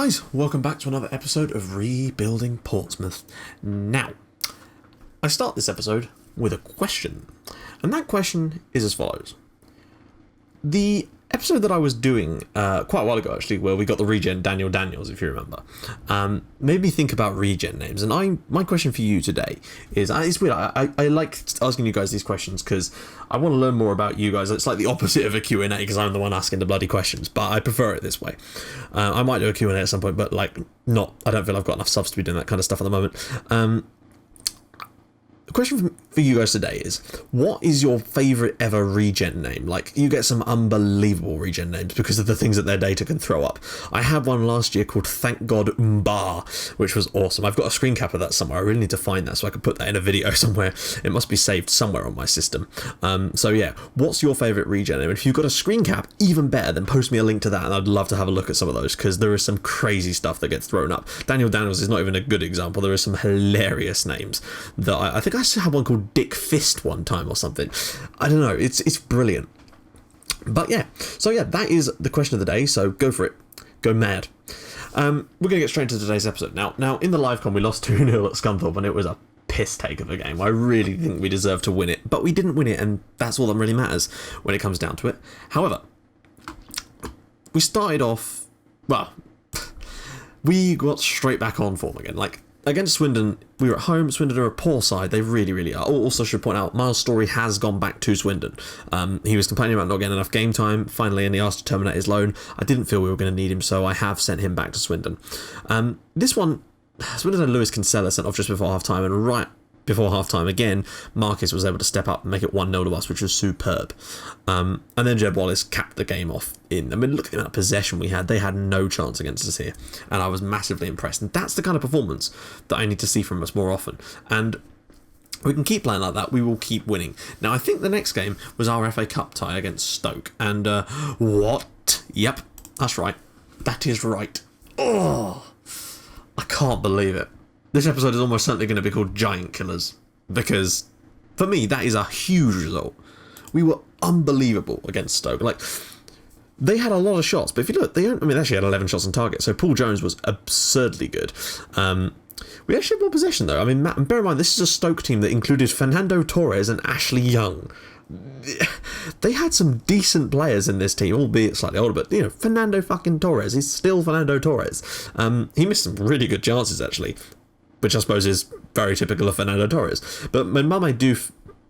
guys, welcome back to another episode of Rebuilding Portsmouth. Now, I start this episode with a question, and that question is as follows. The episode that I was doing quite a while ago, actually, where we got the Regen Daniel Daniels, if you remember, made me think about Regen names. And my question for you today is, it's weird, I like asking you guys these questions because I want to learn more about you guys. It's like the opposite of a Q&A because I'm the one asking the bloody questions, but I prefer it this way. I might do a Q&A at some point, but I don't feel I've got enough subs to be doing that kind of stuff at the moment. The question for you guys today is, what is your favourite ever Regen name? Like, you get some unbelievable Regen names because of the things that their data can throw up. I had one last year called Thank God Umbar, which was awesome. I've got a screen cap of that somewhere. I really need to find that so I can put that in a video somewhere. It must be saved somewhere on my system. So yeah, what's your favourite Regen name? If you've got a screen cap, even better, then post me a link to that and I'd love to have a look at some of those because there is some crazy stuff that gets thrown up. Daniel Daniels is not even a good example. There are some hilarious names that I think I had one called Dick Fist one time or something. I don't know, it's brilliant. But yeah, so yeah, that is the question of the day, so go for it. Go mad. We're going to get straight into today's episode. Now in the LiveCom we lost 2-0 at Scunthorpe and it was a piss take of a game. I really think we deserved to win it, but we didn't win it, and that's all that really matters when it comes down to it. However, we started off, well, we got straight back on form again. Like, against Swindon, we were at home. Swindon are a poor side. They really, really are. Also, should point out, Miles Story has gone back to Swindon. He was complaining about not getting enough game time, finally, and he asked to terminate his loan. I didn't feel we were going to need him, so I have sent him back to Swindon. This one, Swindon had Lewis Kinsella sent off just before half-time, and right before half-time again, Marcus was able to step up and make it 1-0 to us, which was superb. And then Jed Wallace capped the game off in. I mean, looking at that possession we had, they had no chance against us here. And I was massively impressed. And that's the kind of performance that I need to see from us more often. And we can keep playing like that, we will keep winning. Now, I think the next game was our FA Cup tie against Stoke. And what? Yep, that's right. That is right. Oh, I can't believe it. This episode is almost certainly going to be called Giant Killers, because for me that is a huge result. We were unbelievable against Stoke. Like, they had a lot of shots, but if you look, they actually had 11 shots on target, so Paul Jones was absurdly good. We actually had more possession though. I mean, bear in mind, this is a Stoke team that included Fernando Torres and Ashley Young. They had some decent players in this team, albeit slightly older, but Fernando fucking Torres, he's still Fernando Torres. He missed some really good chances actually, which I suppose is very typical of Fernando Torres. But when Mame do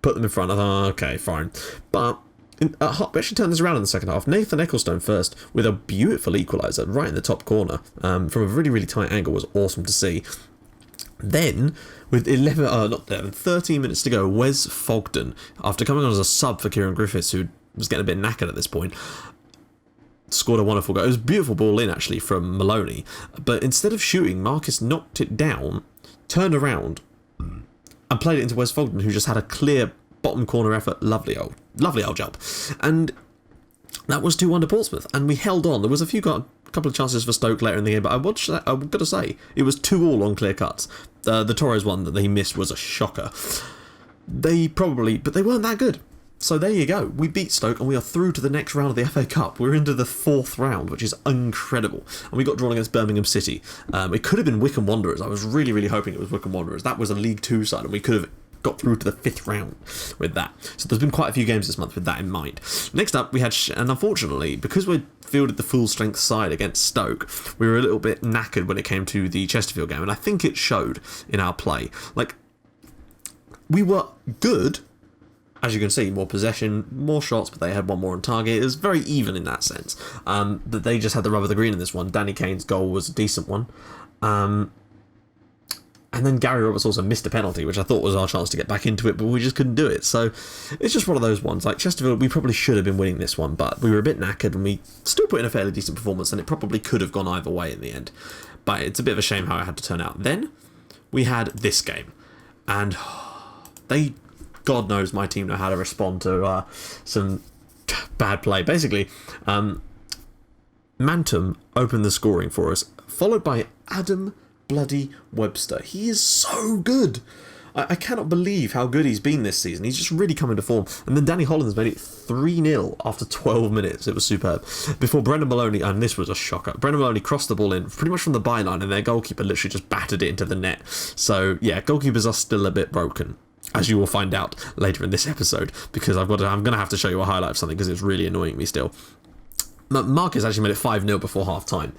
put them in front, I thought, okay, fine. But we actually turned this around in the second half. Nathan Ecclestone first with a beautiful equaliser right in the top corner from a really, really tight angle was awesome to see. Then, with 13 minutes to go, Wes Fogden, after coming on as a sub for Kieran Griffiths, who was getting a bit knackered at this point, scored a wonderful goal. It was a beautiful ball in, actually, from Maloney. But instead of shooting, Marcus knocked it down, turned around, and played it into Wes Fogden, who just had a clear bottom corner effort. Lovely old job. And that was 2-1 to Portsmouth. And we held on. There was a couple of chances for Stoke later in the game, but I've got to say, it was 2-2 on clear cuts. The Torres one that he missed was a shocker. But they weren't that good. So there you go. We beat Stoke and we are through to the next round of the FA Cup. We're into the 4th round, which is incredible. And we got drawn against Birmingham City. It could have been Wycombe Wanderers. I was really, really hoping it was Wycombe Wanderers. That was a League 2 side and we could have got through to the 5th round with that. So there's been quite a few games this month with that in mind. Next up, we had, and unfortunately, because we fielded the full strength side against Stoke, we were a little bit knackered when it came to the Chesterfield game, and I think it showed in our play. Like, we were good, as you can see, more possession, more shots, but they had one more on target. It was very even in that sense. That they just had the rub of the green in this one. Danny Kane's goal was a decent one. And then Gary Roberts also missed a penalty, which I thought was our chance to get back into it, but we just couldn't do it. So it's just one of those ones. Like Chesterfield, we probably should have been winning this one, but we were a bit knackered and we still put in a fairly decent performance, and it probably could have gone either way in the end. But it's a bit of a shame how it had to turn out. Then we had this game, and God knows my team know how to respond to some bad play. Basically, Mantum opened the scoring for us, followed by Adam bloody Webster. He is so good. I cannot believe how good he's been this season. He's just really come into form. And then Danny Hollins made it 3-0 after 12 minutes. It was superb. Before Brendan Maloney, and this was a shocker, Brendan Maloney crossed the ball in pretty much from the byline, and their goalkeeper literally just battered it into the net. So, yeah, goalkeepers are still a bit broken, as you will find out later in this episode, because I'm going to have to show you a highlight of something because it's really annoying me still. Marcus actually made it 5-0 before half-time.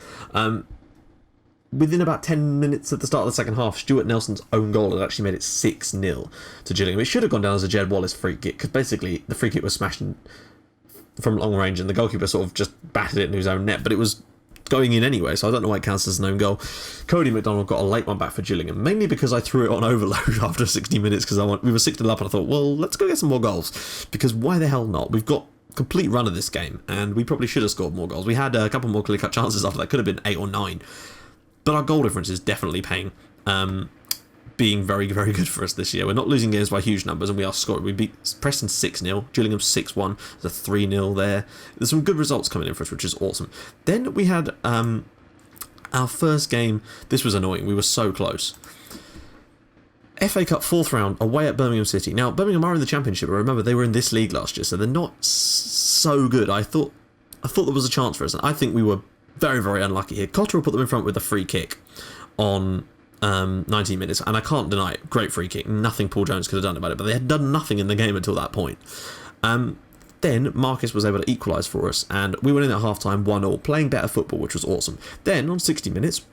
Within about 10 minutes at the start of the second half, Stuart Nelson's own goal had actually made it 6-0 to Gillingham. It should have gone down as a Jed Wallace free kick, because basically the free kick was smashed from long range and the goalkeeper sort of just battered it into his own net, but it was going in anyway, so I don't know why it counts as an own goal. Cody McDonald got a late one back for Gillingham, mainly because I threw it on overload after 60 minutes, because we were 6-0 up and I thought, well, let's go get some more goals, because why the hell not? We've got complete run of this game, and we probably should have scored more goals. We had a couple more clear-cut chances after that, could have been 8 or 9. But our goal difference is definitely being very, very good for us this year. We're not losing games by huge numbers, and we are scoring. We beat Preston 6-0, Gillingham 6-1, there's a 3-0 there. There's some good results coming in for us, which is awesome. Then we had our first game. This was annoying. We were so close. FA Cup 4th round, away at Birmingham City. Now, Birmingham are in the Championship, but remember, they were in this league last year, so they're not so good. I thought there was a chance for us, and I think we were very, very unlucky here. Cotterill put them in front with a free kick on 19 minutes, and I can't deny it. Great free kick. Nothing Paul Jones could have done about it, but they had done nothing in the game until that point. Then Marcus was able to equalise for us, and we went in at half-time 1-0, playing better football, which was awesome. Then, on 60 minutes,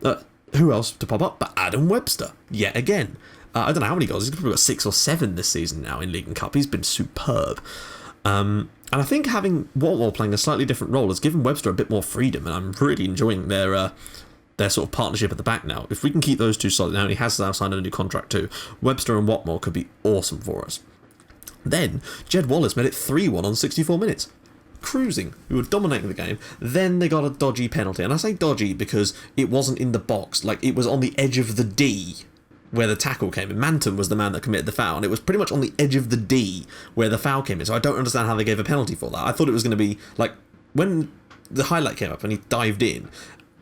who else to pop up but Adam Webster, yet again. I don't know how many goals. He's probably got 6 or 7 this season now in League and Cup. He's been superb. And I think having Watmore playing a slightly different role has given Webster a bit more freedom, and I'm really enjoying their sort of partnership at the back now. If we can keep those two solid, now he has now signed a new contract too, Webster and Watmore could be awesome for us. Then, Jed Wallace made it 3-1 on 64 minutes. Cruising. We were dominating the game. Then they got a dodgy penalty, and I say dodgy because it wasn't in the box, like it was on the edge of the D where the tackle came in. Manton was the man that committed the foul, and it was pretty much on the edge of the D where the foul came in, so I don't understand how they gave a penalty for that. I thought it was going to be, like, when the highlight came up and he dived in,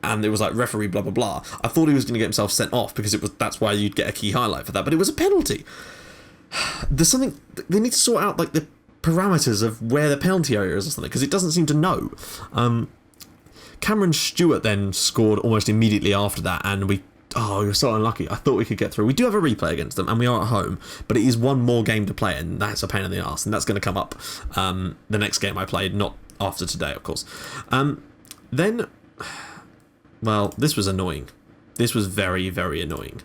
and it was like, referee blah blah blah, I thought he was going to get himself sent off, because that's why you'd get a key highlight for that, but it was a penalty. There's something, they need to sort out, like, the parameters of where the penalty area is or something, because it doesn't seem to know. Cameron Stewart then scored almost immediately after that, and we were so unlucky. I thought we could get through. We do have a replay against them, and we are at home, but it is one more game to play, and that's a pain in the arse, and that's going to come up the next game I played, not after today, of course. Then, well, this was annoying. This was very, very annoying.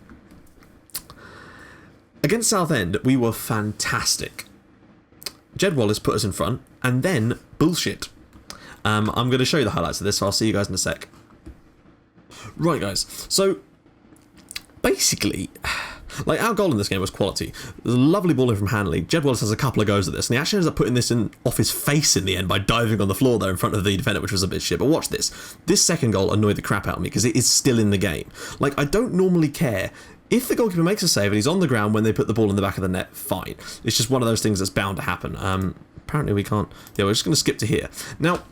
Against Southend, we were fantastic. Jed Wallace put us in front, and then bullshit. I'm going to show you the highlights of this, so I'll see you guys in a sec. Right, guys, so basically, like, our goal in this game was quality. There's a lovely ball in from Hanley. Jed Wallace has a couple of goes at this, and he actually ends up putting this in off his face in the end by diving on the floor there in front of the defender, which was a bit shit. But watch this. This second goal annoyed the crap out of me because it is still in the game. Like, I don't normally care. If the goalkeeper makes a save and he's on the ground when they put the ball in the back of the net, fine. It's just one of those things that's bound to happen. Apparently we can't. Yeah, we're just going to skip to here. Now,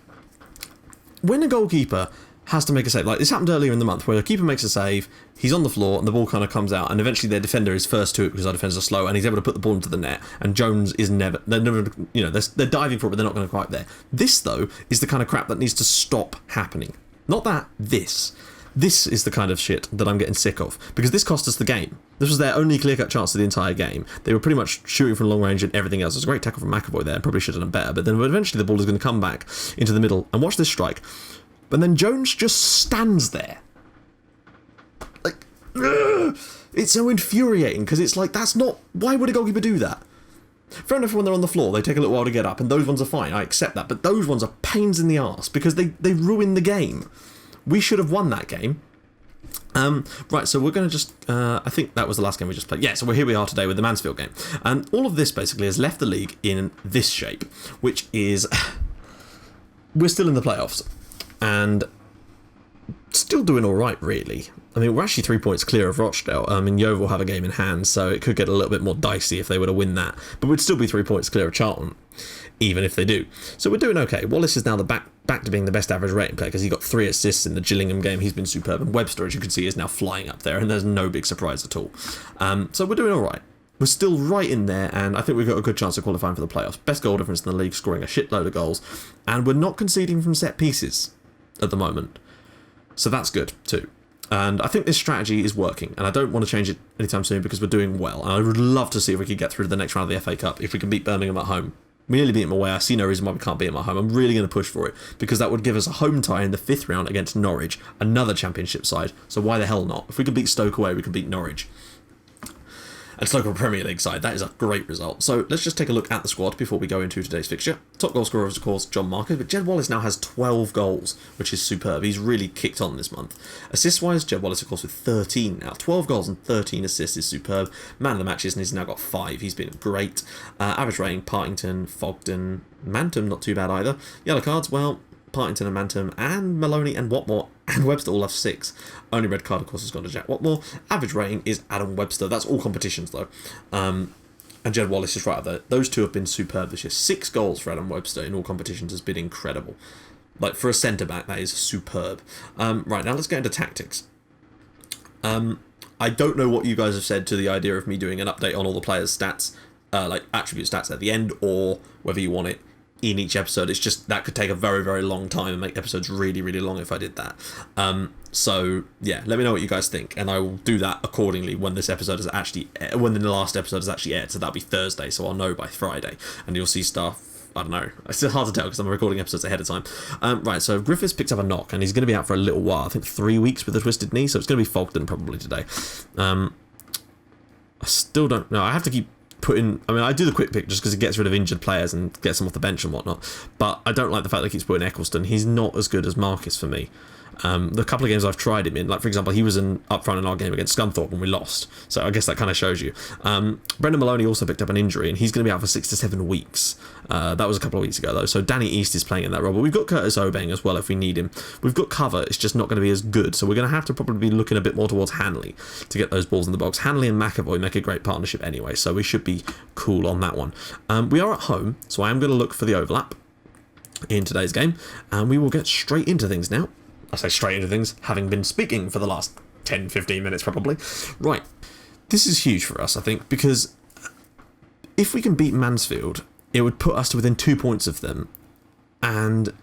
when a goalkeeper has to make a save, like this happened earlier in the month, where the keeper makes a save, he's on the floor, and the ball kind of comes out, and eventually their defender is first to it because our defenders are slow, and he's able to put the ball into the net, and Jones is never, you know, they're diving for it, but they're not going to quite there. This, though, is the kind of crap that needs to stop happening. Not that, this. This is the kind of shit that I'm getting sick of, because this cost us the game. This was their only clear-cut chance of the entire game. They were pretty much shooting from long range and everything else. It was a great tackle from McAvoy there, and probably should have done better, but then eventually the ball is going to come back into the middle, and watch this strike. And then Jones just stands there. Like, ugh! It's so infuriating, because it's like, that's not, why would a goalkeeper do that? Fair enough, when they're on the floor, they take a little while to get up, and those ones are fine, I accept that, but those ones are pains in the arse, because they ruin the game. We should have won that game. Right, so we're going to just, I think that was the last game we just played. Yeah, so here we are today with the Mansfield game. And all of this basically has left the league in this shape, which is, we're still in the playoffs, and still doing all right, really. I mean, we're actually 3 points clear of Rochdale. I mean, Yeovil have a game in hand, so it could get a little bit more dicey if they were to win that. But we'd still be 3 points clear of Charlton, even if they do. So we're doing okay. Wallace is now the back back to being the best average rating player because he got 3 assists in the Gillingham game. He's been superb, and Webster, as you can see, is now flying up there, and there's no big surprise at all. So we're doing all right. We're still right in there, and I think we've got a good chance of qualifying for the playoffs. Best goal difference in the league, scoring a shitload of goals, and we're not conceding from set pieces at the moment. So that's good too. And I think this strategy is working, and I don't want to change it anytime soon because we're doing well. And I would love to see if we could get through to the next round of the FA Cup, if we can beat Birmingham at home. We nearly beat them away. I see no reason why we can't beat them at home. I'm really going to push for it because that would give us a home tie in the 5th round against Norwich, another championship side. So why the hell not? If we could beat Stoke away, we can beat Norwich. And Stoke are a Premier League side. That is a great result. So let's just take a look at the squad before we go into today's fixture. Top goal scorer is, of course, John Marcus, but Jed Wallace now has 12 goals, which is superb. He's really kicked on this month. Assist-wise, Jed Wallace, of course, with 13 now. 12 goals and 13 assists is superb. Man of the matches, and he's now got 5. He's been great. Average rating, Partington, Fogden, Mantum, not too bad either. Yellow cards, well, Partington and Mantum and Maloney and Watmore and Webster all have 6. Only red card, of course, has gone to Jack Watmore. Average rating is Adam Webster. That's all competitions, though. And Jed Wallace is right up there. Those two have been superb this year. 6 goals for Adam Webster in all competitions has been incredible. Like, for a centre-back, that is superb. Right, now let's get into tactics. I don't know what you guys have said to the idea of me doing an update on all the players' stats, like attribute stats at the end, or whether you want it in each episode. It's just that could take a very, very long time and make episodes really, really long if I did that. So yeah, let me know what you guys think, and I will do that accordingly when this episode is actually, when the last episode is actually aired. So that'll be Thursday, so I'll know by Friday, and you'll see stuff. I don't know. It's still hard to tell because I'm recording episodes ahead of time. Right, so Griffiths picked up a knock, and he's going to be out for a little while. I think 3 weeks with a twisted knee, so it's going to be Fogden probably today. I still don't know. I have to keep putting, I mean, I do the quick pick just because it gets rid of injured players and gets them off the bench and whatnot, but I don't like the fact that he keeps putting Eccleston. He's not as good as Marcus for me. The couple of games I've tried him in, like for example, he was up front in our game against Scunthorpe and we lost, so I guess that kind of shows you. Brendan Maloney also picked up an injury and he's going to be out for 6 to 7 weeks. That was a couple of weeks ago though, so Danny East is playing in that role, but we've got Curtis Obeng as well if we need him. We've got cover, it's just not going to be as good, so we're going to have to probably be looking a bit more towards Hanley to get those balls in the box. Hanley and McAvoy make a great partnership anyway, so we should be cool on that one. We are at home, so I am going to look for the overlap in today's game, and we will get straight into things now. I say straight into things, having been speaking for the last 10-15 minutes probably. Right, this is huge for us, I think, because if we can beat Mansfield, it would put us to within 2 points of them and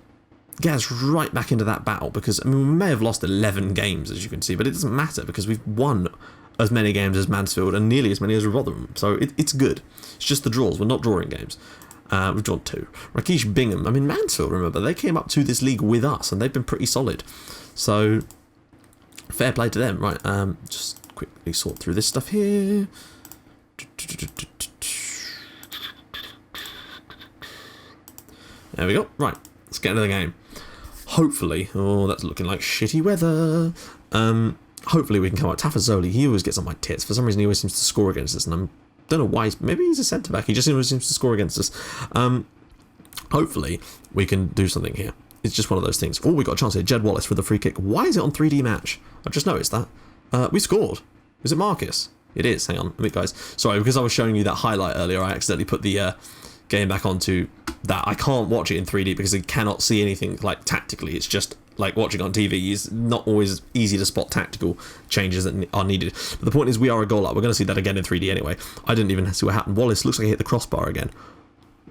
get us right back into that battle, because, I mean, we may have lost 11 games, as you can see, but it doesn't matter, because we've won as many games as Mansfield and nearly as many as Rotherham, so it's good. It's just the draws, we're not drawing games. We've drawn 2. Rakesh Bingham, I mean, Mansfield, remember, they came up to this league with us, and they've been pretty solid. So, fair play to them. Right, just quickly sort through this stuff here. There we go. Right, let's get into the game. Hopefully, oh, that's looking like shitty weather. Hopefully we can come out. Tafazoli, he always gets on my tits. For some reason, he always seems to score against us, and I don't know why. Maybe he's a centre-back. He just always seems to score against us. Hopefully, we can do something here. It's just one of those things. Oh, we got a chance here. Jed Wallace with a free kick. Why is it on 3D match? I've just noticed that. We scored. Is it Marcus? It is. Hang on. Wait, guys. Sorry, because I was showing you that highlight earlier, I accidentally put the game back onto that. I can't watch it in 3D because I cannot see anything, like, tactically. It's just like watching on TV is not always easy to spot tactical changes that are needed. But the point is, we are a goal up. We're going to see that again in 3D anyway. I didn't even see what happened. Wallace looks like he hit the crossbar again.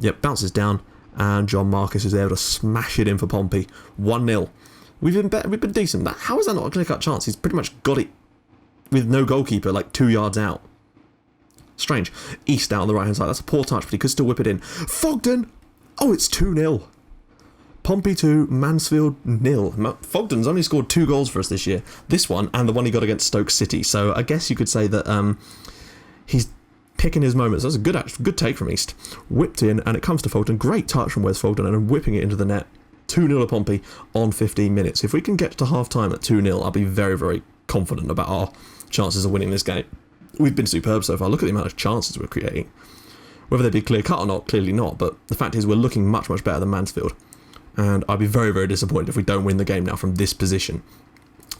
Yep, bounces down, and John Marcus is able to smash it in for Pompey. 1-0. We've been better. We've been decent. How is that not a clear-cut chance? He's pretty much got it with no goalkeeper, like 2 yards out. Strange. East out on the right-hand side. That's a poor touch, but he could still whip it in. Fogden! Oh, it's 2-0. Pompey 2, Mansfield 0. Fogden's only scored 2 goals for us this year. This one and the one he got against Stoke City. So I guess you could say that he's picking his moments. That's a good take from East. Whipped in, and it comes to Fogden. Great touch from Wes Fogden, and whipping it into the net. 2-0 to Pompey on 15 minutes. If we can get to half-time at 2-0, I'll be very, very confident about our chances of winning this game. We've been superb so far. Look at the amount of chances we're creating. Whether they be clear-cut or not, clearly not. But the fact is we're looking much, much better than Mansfield. And I'd be very, very disappointed if we don't win the game now from this position.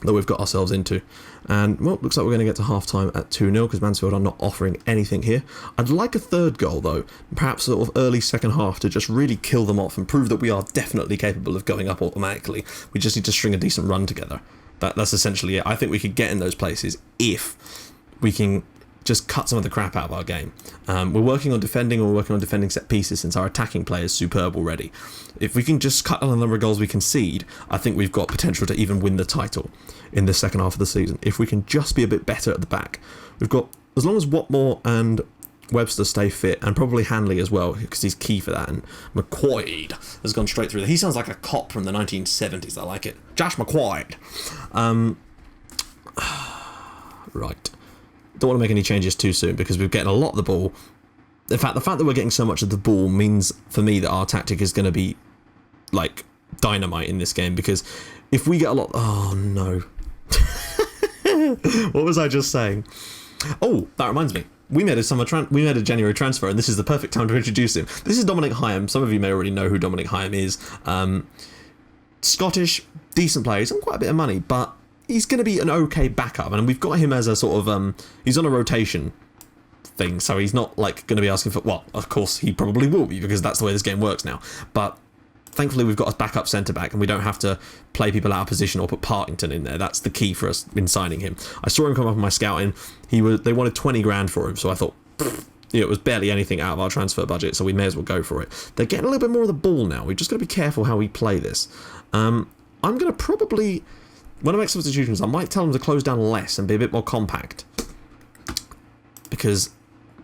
that we've got ourselves into. And, well, looks like we're going to get to half-time at 2-0 because Mansfield are not offering anything here. I'd like a third goal, though, perhaps sort of early second half to just really kill them off and prove that we are definitely capable of going up automatically. We just need to string a decent run together. That's essentially it. I think we could get in those places if we can just cut some of the crap out of our game. We're working on defending set pieces since our attacking play is superb already. If we can just cut down the number of goals we concede, I think we've got potential to even win the title in the second half of the season. If we can just be a bit better at the back, we've got, as long as Watmore and Webster stay fit, and probably Hanley as well, because he's key for that, and MacLeod has gone straight through. He sounds like a cop from the 1970s. I like it. Josh MacLeod. Right. Don't want to make any changes too soon because we're getting a lot of the ball. In fact, the fact that we're getting so much of the ball means for me that our tactic is going to be like dynamite in this game, because if we get a lot... Oh, no. What was I just saying? Oh, that reminds me. We made a January transfer, and this is the perfect time to introduce him. This is Dominic Hyam. Some of you may already know who Dominic Hyam is. Scottish, decent player. He's on quite a bit of money, but he's going to be an okay backup, and we've got him as a sort of he's on a rotation thing, so he's not like going to be asking for, well, of course he probably will be because that's the way this game works now, but thankfully we've got a backup centre back and we don't have to play people out of position or put Partington in there. That's the key for us in signing him. I saw him come up in my scouting. They wanted 20 grand for him, so I thought it was barely anything out of our transfer budget, so we may as well go for it. They're getting a little bit more of the ball now. We've just got to be careful how we play this. I'm going to probably, when I make substitutions, I might tell them to close down less and be a bit more compact, because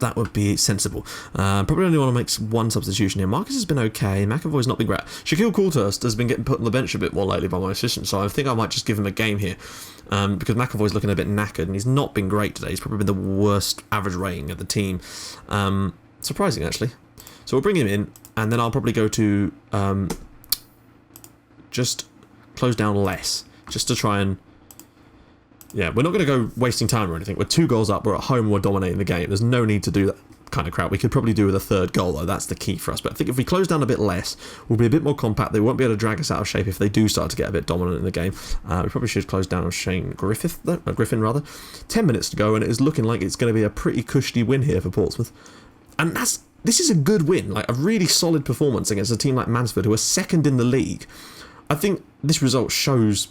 that would be sensible. Probably only want to make one substitution here. Marcus has been okay. McAvoy's not been great. Shaquille Coulthurst has been getting put on the bench a bit more lately by my assistant, so I think I might just give him a game here, because McAvoy's looking a bit knackered and he's not been great today. He's probably been the worst average rating of the team. Surprising, actually. So we'll bring him in, and then I'll probably go to just close down less, just to try and... Yeah, we're not going to go wasting time or anything. We're 2 goals up, we're at home, we're dominating the game. There's no need to do that kind of crap. We could probably do with a third goal, though. That's the key for us. But I think if we close down a bit less, we'll be a bit more compact. They won't be able to drag us out of shape if they do start to get a bit dominant in the game. We probably should close down on Griffin rather. 10 minutes to go, and it is looking like it's going to be a pretty cushy win here for Portsmouth. And this is a good win, like a really solid performance against a team like Mansfield, who are second in the league. I think this result shows,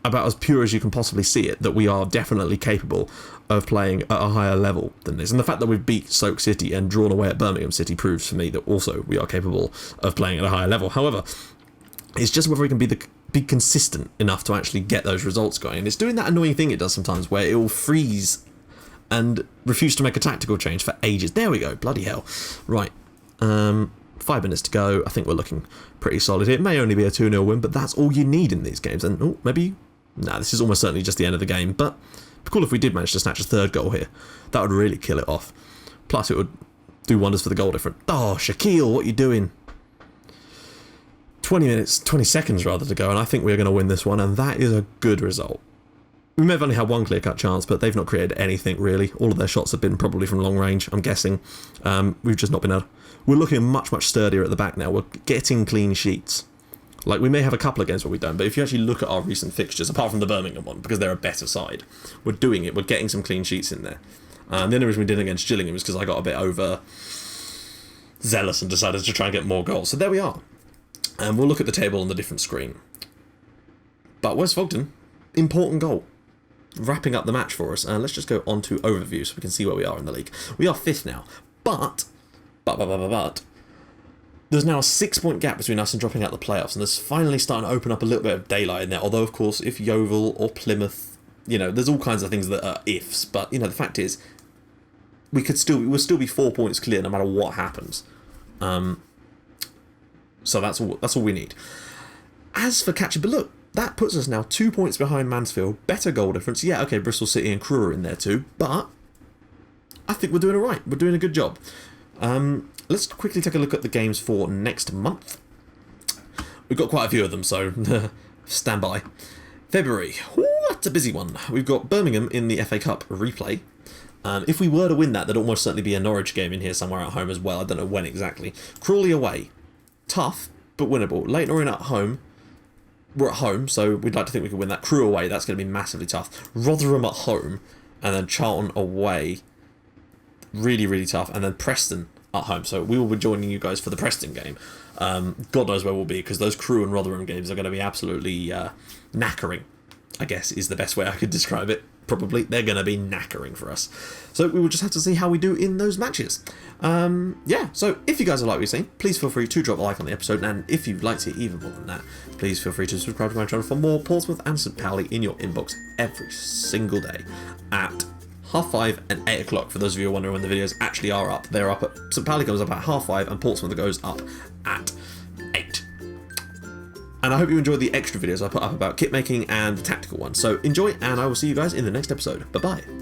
about as pure as you can possibly see it, that we are definitely capable of playing at a higher level than this. And the fact that we've beat Stoke City and drawn away at Birmingham City proves for me that also we are capable of playing at a higher level. However, it's just whether we can be consistent enough to actually get those results going. And it's doing that annoying thing it does sometimes where it will freeze and refuse to make a tactical change for ages. There we go. Bloody hell. Right. 5 minutes to go. I think we're looking pretty solid here. It may only be a 2-0 win, but that's all you need in these games. And maybe... Nah, this is almost certainly just the end of the game, but it'd be cool if we did manage to snatch a third goal here. That would really kill it off. Plus, it would do wonders for the goal difference. Oh, Shaquille, what are you doing? 20 seconds rather to go, and I think we're going to win this one, and that is a good result. We may have only had one clear-cut chance, but they've not created anything, really. All of their shots have been probably from long range, I'm guessing. We've just not been able... We're looking much, much sturdier at the back now. We're getting clean sheets. Like, we may have a couple of games where we don't, but if you actually look at our recent fixtures, apart from the Birmingham one, because they're a better side, we're doing it. We're getting some clean sheets in there. The only reason we did it against Gillingham was because I got a bit over zealous and decided to try and get more goals. So there we are. And we'll look at the table on the different screen. But West Fogden, important goal. Wrapping up the match for us. And let's just go on to overview so we can see where we are in the league. We are 5th now. But there's now a 6-point gap between us and dropping out the playoffs, and there's finally starting to open up a little bit of daylight in there. Although, of course, if Yeovil or Plymouth, there's all kinds of things that are ifs. But the fact is, we'll still be 4 points clear no matter what happens. So that's all we need. As for catching, but look, that puts us now 2 points behind Mansfield. Better goal difference. Yeah, okay, Bristol City and Crewe are in there too, but I think we're doing all right. We're doing a good job. Let's quickly take a look at the games for next month. We've got quite a few of them, so stand by. February, that's a busy one. We've got Birmingham in the FA Cup replay. If we were to win that, there'd almost certainly be a Norwich game in here somewhere at home as well. I don't know when exactly. Crawley away. Tough, but winnable. Leighton Orient at home. we're at home, so we'd like to think we can win that. Crewe away, that's going to be massively tough. Rotherham at home, and then Charlton away, really, really tough. And then Preston at home. So we will be joining you guys for the Preston game. God knows where we'll be, because those Crewe and Rotherham games are going to be absolutely knackering, I guess is the best way I could describe it. Probably. They're going to be knackering for us. So we will just have to see how we do in those matches. Yeah, so if you guys have liked what you've seen, please feel free to drop a like on the episode, and if you'd like to even more than that, please feel free to subscribe to my channel for more Portsmouth and St Pauli in your inbox every single day at 5:30 and 8 o'clock. For those of you who are wondering when the videos actually are up, they're up at St Pauli goes up at 5:30 and Portsmouth goes up at 8. And I hope you enjoyed the extra videos I put up about kit making and the tactical ones. So enjoy, and I will see you guys in the next episode. Bye bye.